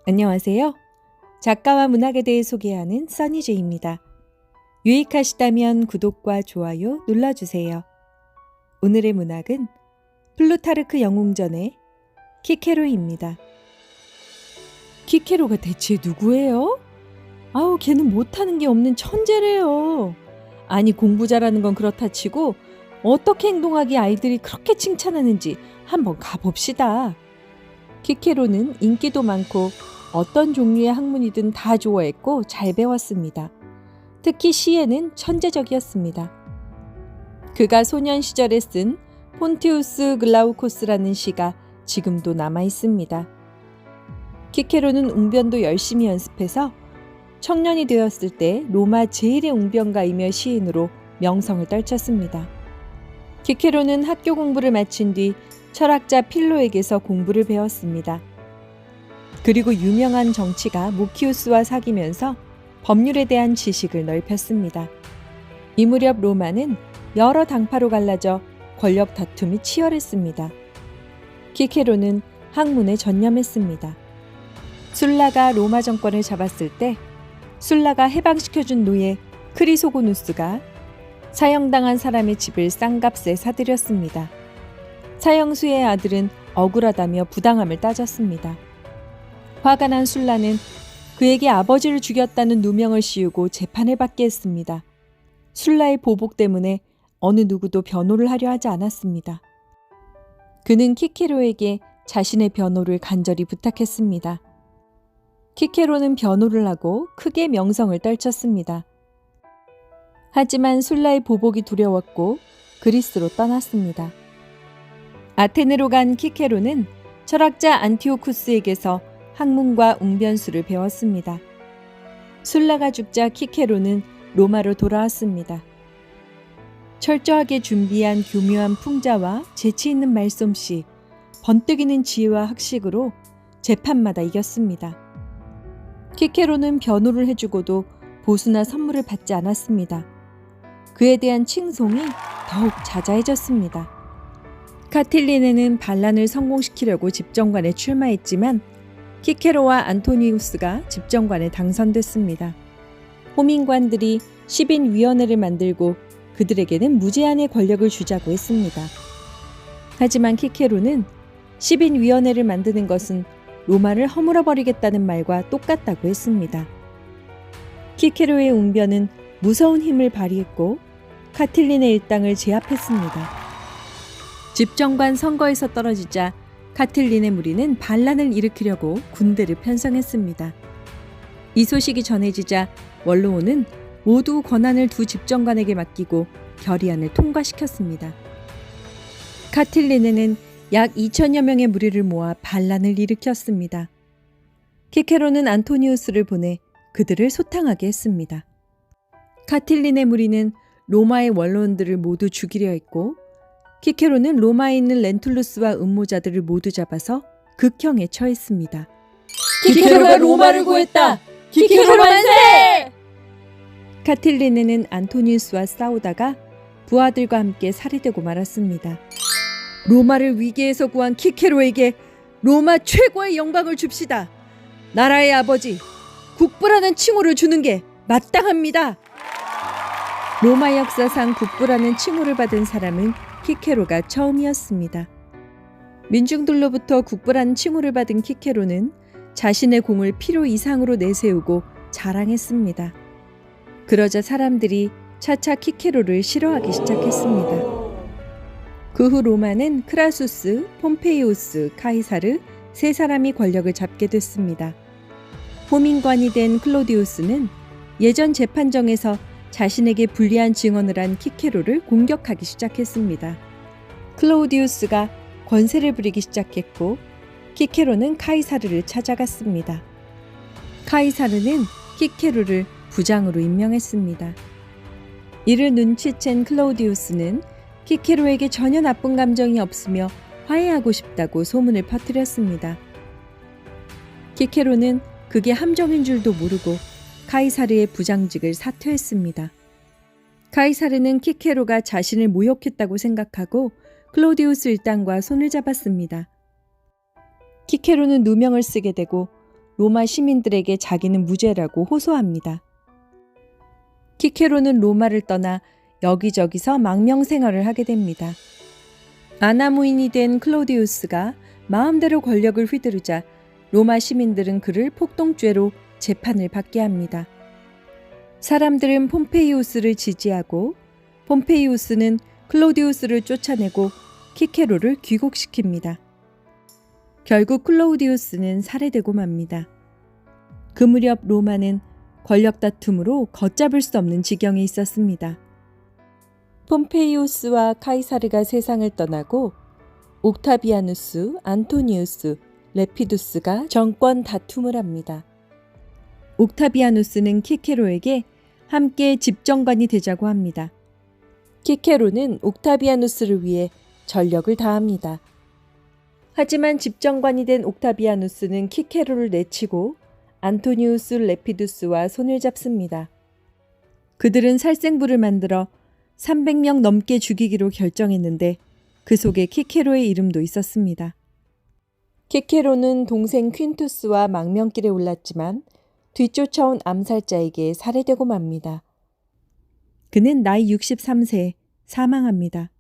안녕하세요. 작가와 문학에 대해 소개하는 써니제이입니다. 유익하시다면 구독과 좋아요 눌러주세요. 오늘의 문학은 플루타르크 영웅전의 키케로입니다. 키케로가 대체 누구예요? 아우, 걔는 못하는 게 없는 천재래요. 아니, 공부 잘하는 건 그렇다 치고 어떻게 행동하기에 아이들이 그렇게 칭찬하는지 한번 가봅시다. 키케로는 인기도 많고 어떤 종류의 학문이든 다 좋아했고 잘 배웠습니다. 특히 시에는 천재적이었습니다. 그가 소년 시절에 쓴 폰티우스 글라우코스라는 시가 지금도 남아 있습니다. 키케로는 웅변도 열심히 연습해서 청년이 되었을 때 로마 제1의 웅변가이며 시인으로 명성을 떨쳤습니다. 키케로는 학교 공부를 마친 뒤 철학자 필로에게서 공부를 배웠습니다. 그리고 유명한 정치가 무키우스와 사귀면서 법률에 대한 지식을 넓혔습니다. 이 무렵 로마는 여러 당파로 갈라져 권력 다툼이 치열했습니다. 키케로는 학문에 전념했습니다. 술라가 로마 정권을 잡았을 때 술라가 해방시켜준 노예 크리소고누스가 사형당한 사람의 집을 싼값에 사들였습니다. 사형수의 아들은 억울하다며 부당함을 따졌습니다. 화가 난 술라는 그에게 아버지를 죽였다는 누명을 씌우고 재판을 받게 했습니다. 술라의 보복 때문에 어느 누구도 변호를 하려 하지 않았습니다. 그는 키케로에게 자신의 변호를 간절히 부탁했습니다. 키케로는 변호를 하고 크게 명성을 떨쳤습니다. 하지만 술라의 보복이 두려웠고 그리스로 떠났습니다. 아테네로 간 키케로는 철학자 안티오쿠스에게서 학문과 웅변수를 배웠습니다. 술라가 죽자 키케로는 로마로 돌아왔습니다. 철저하게 준비한 교묘한 풍자와 재치 있는 말솜씨, 번뜩이는 지혜와 학식으로 재판마다 이겼습니다. 키케로는 변호를 해주고도 보수나 선물을 받지 않았습니다. 그에 대한 칭송이 더욱 자자해졌습니다. 카틸리네는 반란을 성공시키려고 집정관에 출마했지만 키케로와 안토니우스가 집정관에 당선됐습니다. 호민관들이 시빈위원회를 만들고 그들에게는 무제한의 권력을 주자고 했습니다. 하지만 키케로는 시빈위원회를 만드는 것은 로마를 허물어버리겠다는 말과 똑같다고 했습니다. 키케로의 웅변은 무서운 힘을 발휘했고 카틸린의 일당을 제압했습니다. 집정관 선거에서 떨어지자 카틸린의 무리는 반란을 일으키려고 군대를 편성했습니다. 이 소식이 전해지자 원로원은 모두 권한을 두 집정관에게 맡기고 결의안을 통과시켰습니다. 카틸린에는 약 2천여 명의 무리를 모아 반란을 일으켰습니다. 키케로는 안토니우스를 보내 그들을 소탕하게 했습니다. 카틸린의 무리는 로마의 원로원들을 모두 죽이려 했고 키케로는 로마에 있는 렌툴루스와 음모자들을 모두 잡아서 극형에 처했습니다. 키케로가 로마를 구했다! 키케로 만세! 카틸리네는 안토니우스와 싸우다가 부하들과 함께 살해되고 말았습니다. 로마를 위기에서 구한 키케로에게 로마 최고의 영광을 줍시다. 나라의 아버지, 국부라는 칭호를 주는 게 마땅합니다. 로마 역사상 국부라는 칭호를 받은 사람은 키케로가 처음이었습니다. 민중들로부터 국부라는 칭호를 받은 키케로는 자신의 공을 필요 이상으로 내세우고 자랑했습니다. 그러자 사람들이 차차 키케로를 싫어하기 시작했습니다. 그 후 로마는 크라수스, 폼페이우스, 카이사르 세 사람이 권력을 잡게 됐습니다. 호민관이 된 클로디우스는 예전 재판정에서 자신에게 불리한 증언을 한 키케로를 공격하기 시작했습니다. 클로디우스가 권세를 부리기 시작했고 키케로는 카이사르를 찾아갔습니다. 카이사르는 키케로를 부장으로 임명했습니다. 이를 눈치챈 클로디우스는 키케로에게 전혀 나쁜 감정이 없으며 화해하고 싶다고 소문을 퍼뜨렸습니다. 키케로는 그게 함정인 줄도 모르고 카이사르의 부장직을 사퇴했습니다. 카이사르는 키케로가 자신을 모욕했다고 생각하고 클로디우스 일당과 손을 잡았습니다. 키케로는 누명을 쓰게 되고 로마 시민들에게 자기는 무죄라고 호소합니다. 키케로는 로마를 떠나 여기저기서 망명생활을 하게 됩니다. 아나무인이 된 클로디우스가 마음대로 권력을 휘두르자 로마 시민들은 그를 폭동죄로 재판을 받게 합니다. 사람들은 폼페이우스를 지지하고 폼페이우스는 클로디우스를 쫓아내고 키케로를 귀국시킵니다. 결국 클로디우스는 살해되고 맙니다. 그 무렵 로마는 권력 다툼으로 걷잡을 수 없는 지경에 있었습니다. 폼페이우스와 카이사르가 세상을 떠나고 옥타비아누스, 안토니우스, 레피두스가 정권 다툼을 합니다. 옥타비아누스는 키케로에게 함께 집정관이 되자고 합니다. 키케로는 옥타비아누스를 위해 전력을 다합니다. 하지만 집정관이 된 옥타비아누스는 키케로를 내치고 안토니우스 레피두스와 손을 잡습니다. 그들은 살생부를 만들어 300명 넘게 죽이기로 결정했는데 그 속에 키케로의 이름도 있었습니다. 키케로는 동생 퀸투스와 망명길에 올랐지만 뒤쫓아온 암살자에게 살해되고 맙니다. 그는 나이 63세에 사망합니다.